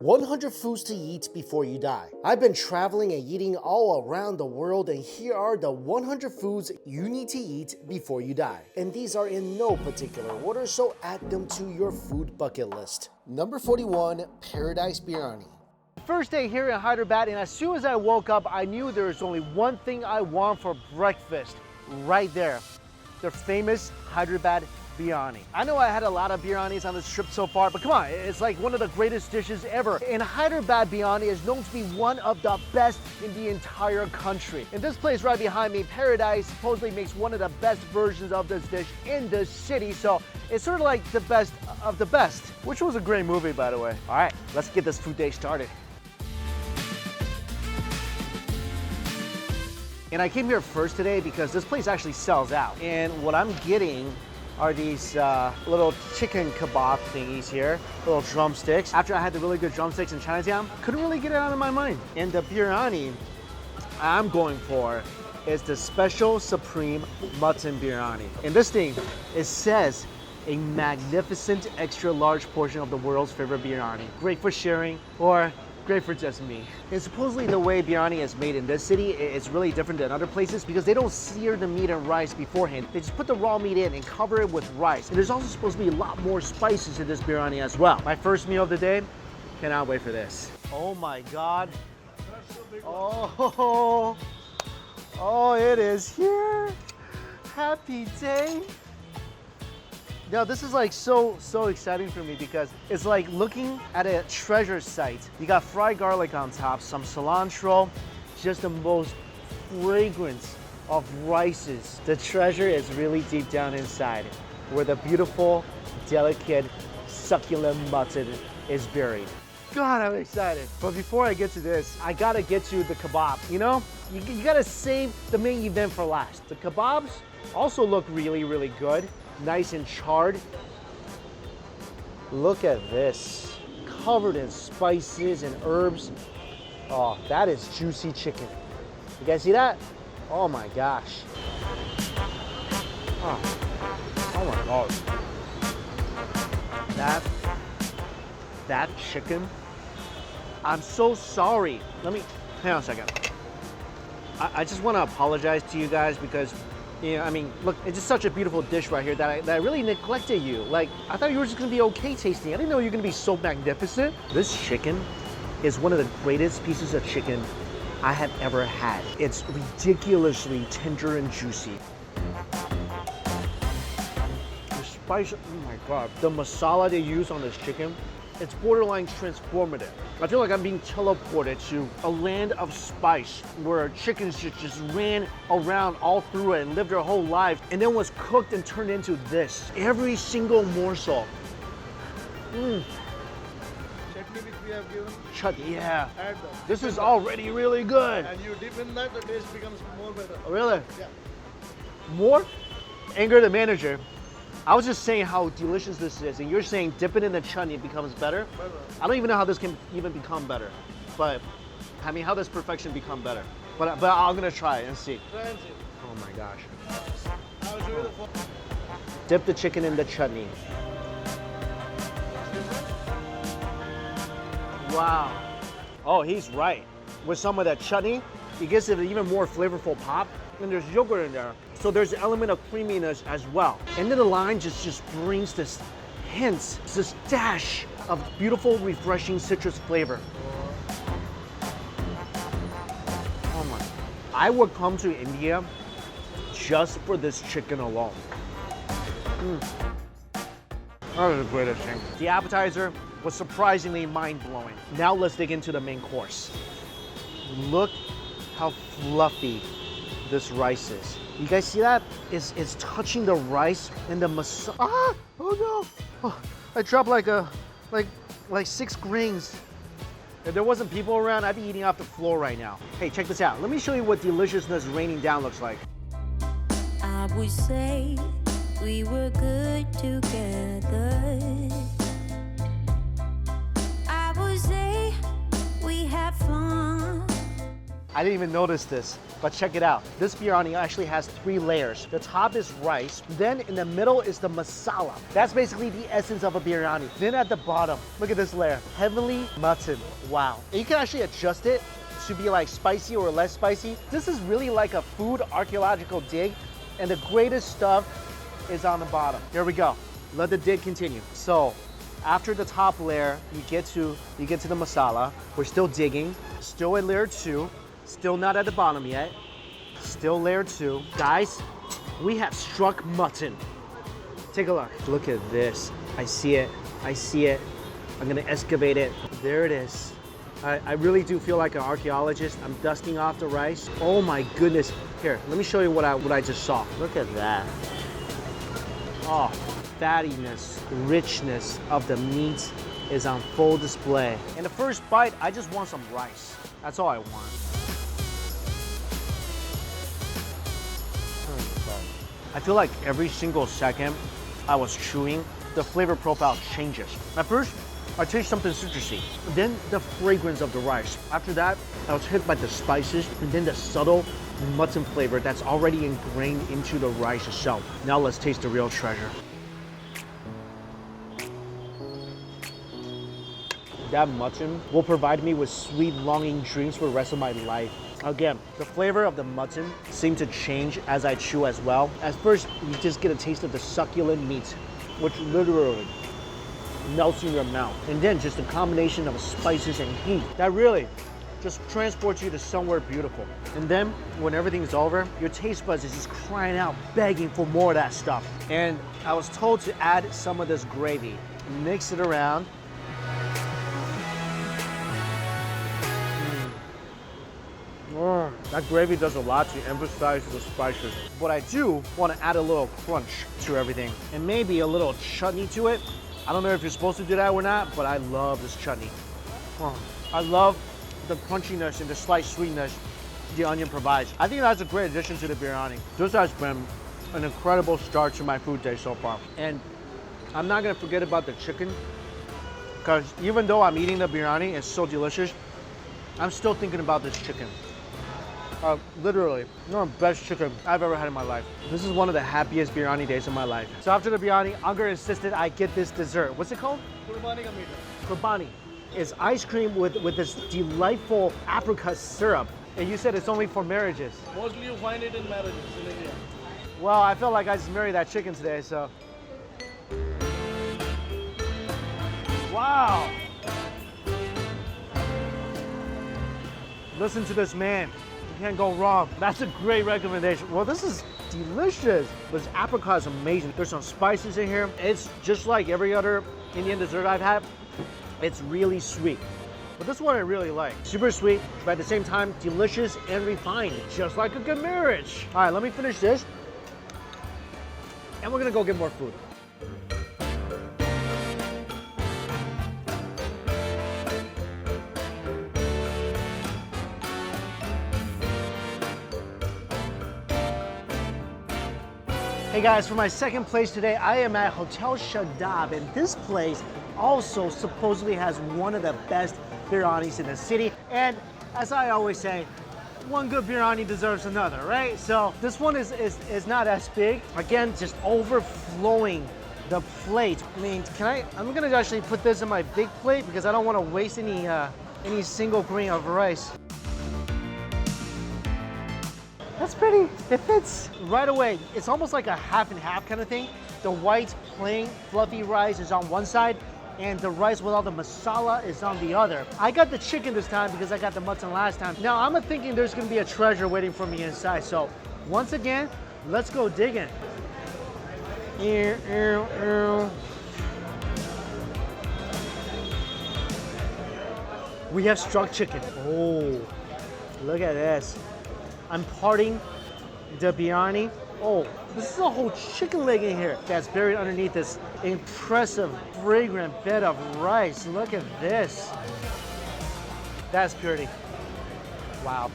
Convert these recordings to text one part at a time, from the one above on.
100 foods to eat before you die. I've been traveling and eating all around the world, and here are the 100 foods you need to eat before you die. And these are in no particular order, so add them to your food bucket list. Number 41, Paradise Biryani. First day here in Hyderabad, and as soon as I woke up, I knew there was only one thing I want for breakfast. Right there, the famous Hyderabad Biryani. I know I had a lot of biryanis on this trip so far, but come on, it's like one of the greatest dishes ever. And Hyderabad Biryani is known to be one of the best in the entire country. And this place right behind me, Paradise, supposedly makes one of the best versions of this dish in the city. So it's sort of like the best of the best, which was a great movie, by the way. All right, let's get this food day started. And I came here first today because this place actually sells out. And what I'm getting are these little chicken kebab thingies here, little drumsticks. After I had the really good drumsticks in Chinatown, couldn't really get it out of my mind. And the biryani I'm going for is the special supreme mutton biryani. And this thing, it says a magnificent extra large portion of the world's favorite biryani. Great for sharing or great for just me. And supposedly the way biryani is made in this city is really different than other places because they don't sear the meat and rice beforehand. They just put the raw meat in and cover it with rice. And there's also supposed to be a lot more spices in this biryani as well. My first meal of the day, cannot wait for this. Oh my God. Oh, it is here. Happy day. Now this is like so exciting for me because it's like looking at a treasure site. You got fried garlic on top, some cilantro, just the most fragrance of rices. The treasure is really deep down inside where the beautiful, delicate, succulent mutton is buried. God, I'm excited. But before I get to this, I gotta get to the kebab. You know, you gotta save the main event for last. The kebabs also look really, really good. Nice and charred. Look at this, covered in spices and herbs. Oh, that is juicy chicken. You guys see that? Oh my gosh. Oh my God. That chicken, I'm so sorry. Hang on a second. I just want to apologize to you guys because yeah, I mean, look, it's just such a beautiful dish right here that I really neglected you. Like, I thought you were just gonna be okay tasting. I didn't know you were gonna be so magnificent. This chicken is one of the greatest pieces of chicken I have ever had. It's ridiculously tender and juicy. The spice, oh my God. The masala they use on this chicken, it's borderline transformative. I feel like I'm being teleported to a land of spice where chickens just ran around all through it and lived their whole life and then was cooked and turned into this. Every single morsel. Chutney which we have given. Chutney, yeah. Add This is already really good. and you dip in that, the taste becomes more better. Oh, really? Yeah. More? Anger the manager. I was just saying how delicious this is, and you're saying dip it in the chutney, it becomes better? Better. I don't even know how this can even become better. But, I mean, how does perfection become better? But I'm gonna try it and see. Try and see. Oh my gosh. I'll show you the form. Dip the chicken in the chutney. Wow. Oh, he's right. With some of that chutney, it gives it an even more flavorful pop. And there's yogurt in there. So there's an element of creaminess as well. And then the lime just brings this hints, this dash of beautiful, refreshing citrus flavor. Oh my. I would come to India just for this chicken alone. That was the greatest thing. The appetizer was surprisingly mind-blowing. Now let's dig into the main course. Look how fluffy this rice is. You guys see that? It's touching the rice and the masala. Ah! Oh no! Oh, I dropped like 6 grains. If there wasn't people around, I'd be eating off the floor right now. Hey, check this out. Let me show you what deliciousness raining down looks like. I would say we were good together. I would say we had fun. I didn't even notice this, but check it out. This biryani actually has 3 layers. The top is rice, then in the middle is the masala. That's basically the essence of a biryani. Then at the bottom, look at this layer, heavenly mutton. Wow. And you can actually adjust it to be like spicy or less spicy. This is really like a food archaeological dig, and the greatest stuff is on the bottom. Here we go. Let the dig continue. So after the top layer, you get to the masala. We're still digging. Still at layer 2. Still not at the bottom yet. Still layer 2. Guys, we have struck mutton. Take a look. Look at this. I see it. I see it. I'm gonna excavate it. There it is. I really do feel like an archaeologist. I'm dusting off the rice. Oh my goodness. Here, let me show you what I just saw. Look at that. Oh, fattiness, richness of the meat is on full display. In the first bite, I just want some rice. That's all I want. I feel like every single second I was chewing, the flavor profile changes. At first, I taste something citrusy, then the fragrance of the rice. After that, I was hit by the spices, and then the subtle mutton flavor that's already ingrained into the rice itself. Now let's taste the real treasure. That mutton will provide me with sweet longing dreams for the rest of my life. Again, the flavor of the mutton seemed to change as I chew as well. At first, you just get a taste of the succulent meat, which literally melts in your mouth. And then just a combination of spices and heat that really just transports you to somewhere beautiful. And then when everything's over, your taste buds is just crying out, begging for more of that stuff. And I was told to add some of this gravy, mix it around. That gravy does a lot to emphasize the spices. But I do want to add a little crunch to everything and maybe a little chutney to it. I don't know if you're supposed to do that or not, but I love this chutney. I love the crunchiness and the slight sweetness the onion provides. I think that's a great addition to the biryani. This has been an incredible start to my food day so far. And I'm not gonna forget about the chicken, because even though I'm eating the biryani, it's so delicious, I'm still thinking about this chicken. Literally, the best chicken I've ever had in my life. This is one of the happiest biryani days of my life. So after the biryani, Angar insisted I get this dessert. What's it called? Kurbani ka meeta. Kurbani is ice cream with this delightful apricot syrup. And you said it's only for marriages. Mostly you find it in marriages in India. Well, I felt like I just married that chicken today, so. Wow. Listen to this man. You can't go wrong. That's a great recommendation. Well, this is delicious. This apricot is amazing. There's some spices in here. It's just like every other Indian dessert I've had. It's really sweet. But this one I really like. Super sweet, but at the same time, delicious and refined, just like a good marriage. All right, let me finish this. And we're gonna go get more food. Hey guys, for my second place today, I am at Hotel Shadab, and this place also supposedly has one of the best biryanis in the city. And as I always say, one good biryani deserves another, right? So this one is not as big. Again, just overflowing the plate. I mean, I'm gonna actually put this in my big plate because I don't want to waste any single grain of rice. That's pretty, it fits. Right away, it's almost like a half and half kind of thing. The white, plain, fluffy rice is on one side, and the rice with all the masala is on the other. I got the chicken this time because I got the mutton last time. Now, I'm thinking there's gonna be a treasure waiting for me inside. So, once again, let's go digging. We have struck chicken. Oh, look at this. I'm parting the biryani. Oh, this is a whole chicken leg in here that's buried underneath this impressive, fragrant bed of rice. Look at this. That's purity. Wow.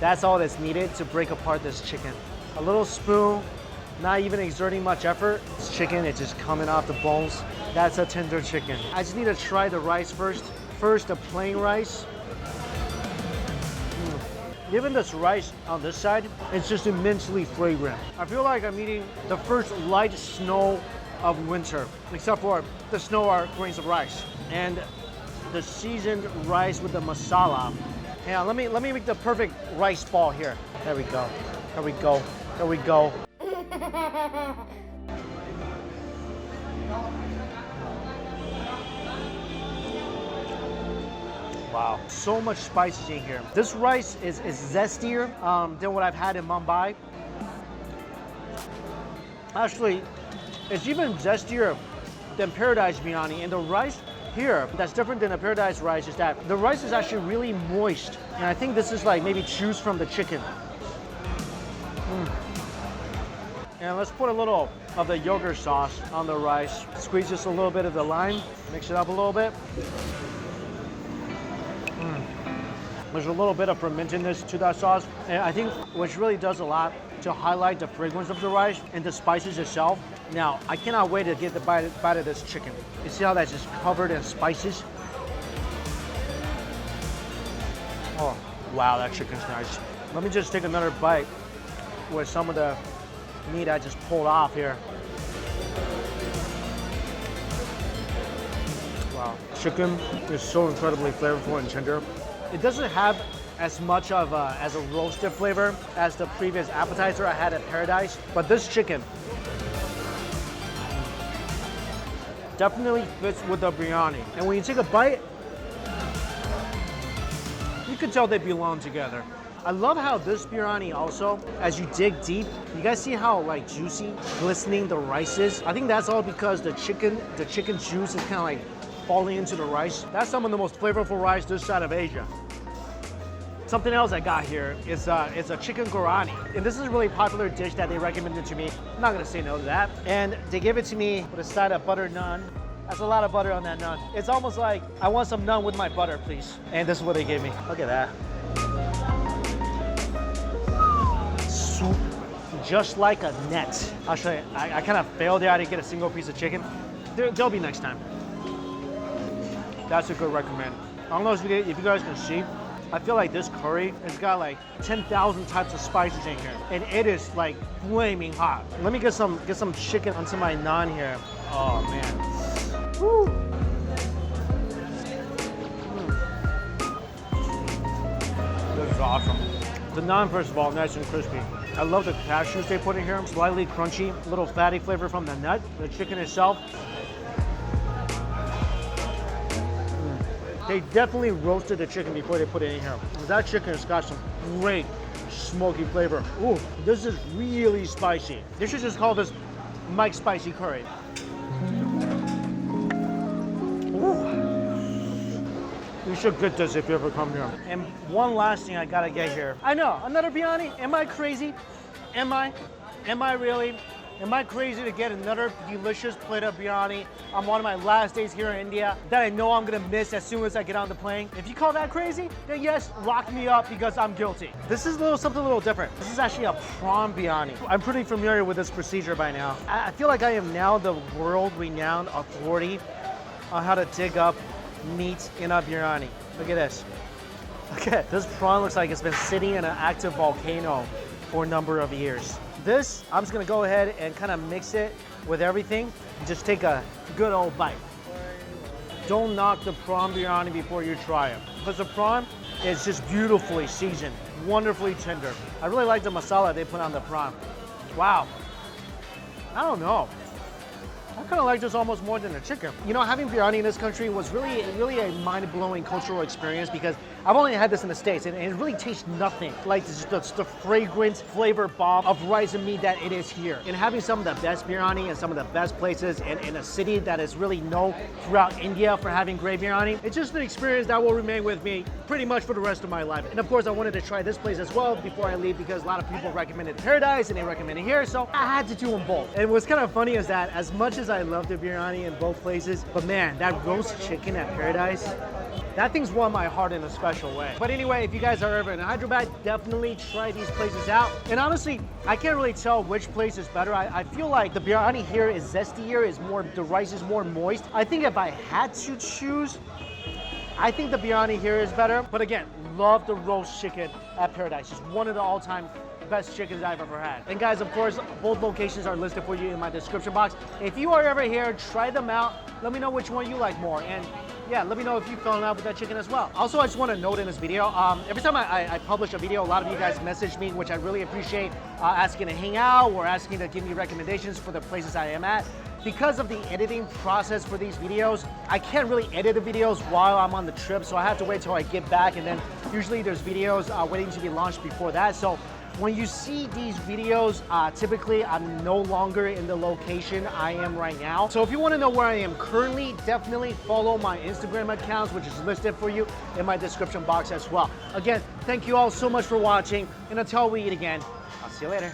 That's all that's needed to break apart this chicken. A little spoon, not even exerting much effort. This chicken is just coming off the bones. That's a tender chicken. I just need to try the rice first. First, the plain rice. Even this rice on this side, it's just immensely fragrant. I feel like I'm eating the first light snow of winter, except for the snow are grains of rice. And the seasoned rice with the masala. Yeah, let me make the perfect rice ball here. There we go. There we go. There we go. Wow, so much spices in here. This rice is zestier than what I've had in Mumbai. Actually, it's even zestier than Paradise Biryani. And the rice here that's different than a Paradise rice is that the rice is actually really moist. And I think this is like maybe juice from the chicken. And let's put a little of the yogurt sauce on the rice. Squeeze just a little bit of the lime, mix it up a little bit. There's a little bit of fermentedness to that sauce. And I think which really does a lot to highlight the fragrance of the rice and the spices itself. Now, I cannot wait to get the bite of this chicken. You see how that's just covered in spices? Oh, wow, that chicken's nice. Let me just take another bite with some of the meat I just pulled off here. Wow, chicken is so incredibly flavorful and tender. It doesn't have as much of as a roasted flavor as the previous appetizer I had at Paradise, but this chicken definitely fits with the biryani. And when you take a bite, you can tell they belong together. I love how this biryani also, as you dig deep, you guys see how like juicy, glistening the rice is? I think that's all because the chicken juice is kind of like falling into the rice. That's some of the most flavorful rice this side of Asia. Something else I got here is it's a chicken gorani. And this is a really popular dish that they recommended to me. I'm not gonna say no to that. And they gave it to me with a side of butter naan. That's a lot of butter on that naan. It's almost like, I want some naan with my butter, please. And this is what they gave me. Look at that. Soup, just like a net. I'll show you. I kind of failed there. I didn't get a single piece of chicken. There'll be next time. That's a good recommend. I don't know if you guys can see. I feel like this curry has got like 10,000 types of spices in here, and it is like flaming hot. Let me get some chicken onto my naan here. Oh man. Woo. This is awesome. The naan, first of all, nice and crispy. I love the cashews they put in here. Slightly crunchy, a little fatty flavor from the nut. The chicken itself. They definitely roasted the chicken before they put it in here. That chicken has got some great smoky flavor. Ooh, this is really spicy. They should just call this Mike's Spicy Curry. Ooh. You should get this if you ever come here. And one last thing I gotta get here. I know, another biryani. Am I crazy? Am I? Am I really? Am I crazy to get another delicious plate of biryani on one of my last days here in India that I know I'm gonna miss as soon as I get on the plane? If you call that crazy, then yes, lock me up because I'm guilty. This is something a little different. This is actually a prawn biryani. I'm pretty familiar with this procedure by now. I feel like I am now the world-renowned authority on how to dig up meat in a biryani. Look at this. Okay, this prawn looks like it's been sitting in an active volcano for a number of years. This, I'm just gonna go ahead and kind of mix it with everything and just take a good old bite. Don't knock the prawn biryani before you try it. Because the prawn is just beautifully seasoned, wonderfully tender. I really like the masala they put on the prawn. Wow. I don't know. I kind of like this almost more than the chicken. You know, having biryani in this country was really a mind-blowing cultural experience because I've only had this in the States and it really tastes nothing like the fragrant flavor bomb of rice and meat that it is here. And having some of the best biryani and some of the best places in a city that is really known throughout India for having great biryani, it's just an experience that will remain with me pretty much for the rest of my life. And of course, I wanted to try this place as well before I leave because a lot of people recommended Paradise and they recommended here, so I had to do them both. And what's kind of funny is that as much as I love the biryani in both places, but man, that roast chicken at Paradise, that thing's won my heart in a special way. But anyway, if you guys are ever in Hyderabad, definitely try these places out. And honestly, I can't really tell which place is better. I feel like the biryani here is zestier, the rice is more moist. I think if I had to choose, I think the biryani here is better, but again, love the roast chicken at Paradise. Just one of the all-time best chickens I've ever had. And guys, of course, both locations are listed for you in my description box. If you are ever here, try them out. Let me know which one you like more. And yeah, let me know if you fell in love with that chicken as well. Also, I just want to note in this video, every time I publish a video, a lot of you guys message me, which I really appreciate, asking to hang out or asking to give me recommendations for the places I am at. Because of the editing process for these videos, I can't really edit the videos while I'm on the trip, so I have to wait till I get back, and then usually there's videos waiting to be launched before that. So when you see these videos, typically I'm no longer in the location I am right now. So if you want to know where I am currently, definitely follow my Instagram accounts, which is listed for you in my description box as well. Again, thank you all so much for watching, and until we eat again, I'll see you later.